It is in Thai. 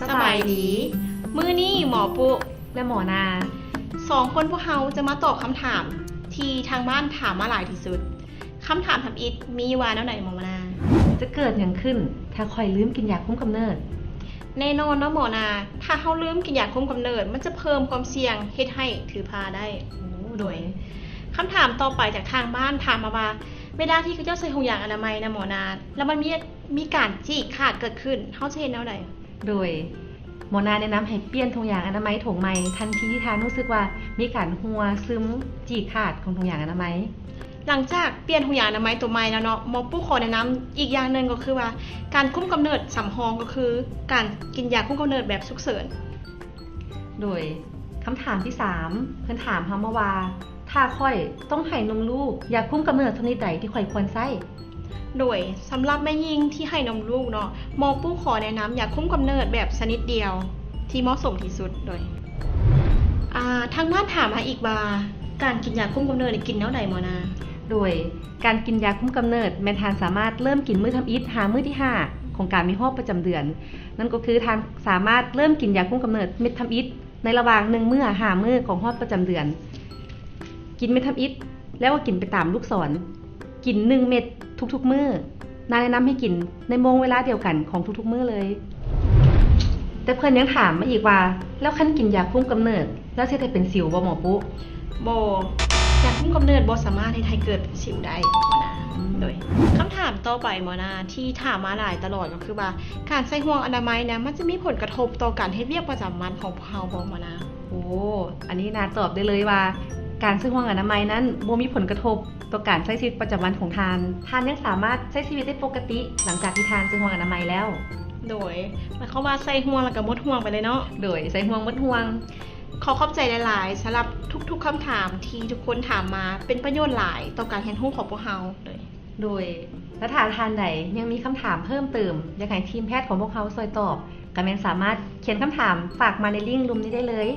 สบายดีมื้อนี้หมอปุและหมอนาสองคนพวกเขาจะมาตอบคำถามที่ทางบ้านถามมาหลายที่สุดคำถามทำอิฐมีว่าแนวไหนหมอนา จะเกิดอย่างขึ้นถ้าคอยลืมกินยาคุมกำเนิดแน่นอนเนาะหมอนา ถ้าเขาลืมกินยาคุมกำเนิดมันจะเพิ่มความเสี่ยงเฮ็ดให้ถือพาได้โดยคำถามต่อไปจากทางบ้านถามมาว่าเวลาที่เขาเจ้าใส่ถุงยางอนามัยนะหมอนาแล้วมันมีการฉีกขาดเกิดขึ้นเขาจะเห็นแนวไหนโดยหมอนาแนะนำให้เปลี่ยนถุงยางอนามัยถุงใหม่ทันทีที่ทานรู้สึกว่ามีการหัวซึมจีขาดของถุงยางอนามัยหลังจากเปลี่ยนถุงยางอนามัยตัวใหม่แล้วเนาะหมอปู่ขอแนะนำอีกอย่างหนึ่งก็คือว่าการคุมกำเนิดสำรองก็คือการกินยาคุมกำเนิดแบบฉุกเฉินโดยคำถามที่3เพิ่นถามเฮามาว่าถ้าค่อยต้องให้นมลูกยาคุมกำเนิดชนิดใดที่ค่อยควรใช้โดยสำหรับแม่หญิงที่ให้นมลูกเนาะหมอปู่ขอแนะนำยาคุมกำเนิดแบบชนิดเดียวที่เหมาะสมที่สุดโดยทางบ้านถามมาอีกว่าการกินยาคุมกำเนิดกินแนวใดหมอนาโดยการกินยาคุมกำเนิดแม่ทานสามารถเริ่มกินมื้อทำอิฐหามื้อที่5ของการมีรอบประจำเดือนนั่นก็คือทานสามารถเริ่มกินยาคุมกำเนิดเม็ดทำอิฐในระหว่าง1มื้อหามื้อของรอบประจำเดือนกินเม็ดทำอิฐแล้วก็กินไปตามลูกศรกิน1เม็ดทุกๆมื้อนาแนะนำให้กินในโมงเวลาเดียวกันของทุกๆมื้อเลยแต่เพิ่นยังถามมาอีกว่าแล้วคันกินยาคุมกำเนิดแล้วสิได้เป็นสิวบ่หมอปุ๊บ่ยาคุมกำเนิดบ่สามารถให้เกิดเป็นสิวได้หมอนาโดยคำถามต่อไปหมอนาที่ถามมาหลายตลอดก็คือว่าการใส่ห่วงอนามัยนะมันจะมีผลกระทบต่อการเฮ็ดเวียกประจำวันของพวกเราบ่หมอนาโอ้อันนี้นาตอบได้เลยว่าการใส่ห่วงอนามัยนั้นบ่มีผลกระทบต่อการใช้ชีวิตประจำวันของทานยังสามารถใช้ชีวิตได้ปกติหลังจากที่ทานใส่ห่วงอนามัยแล้วโดยหมายความว่าใส่ห่วงแล้วก็หมดห่วงไปเลยเนาะโดยใส่ห่วงหมดห่วงขอขอบใจหลายๆสำหรับทุกๆคำถามที่ทุกคนถามมาเป็นประโยชน์หลายต่อการเรียนรู้ของพวกเราโดยและถ้าทานใดยังมีคำถามเพิ่มเติมอยากให้ทีมแพทย์ของพวกเราช่วยตอบก็แม่นสามารถเขียนคำถามฝากมาในลิงก์รูปนี้ได้เลย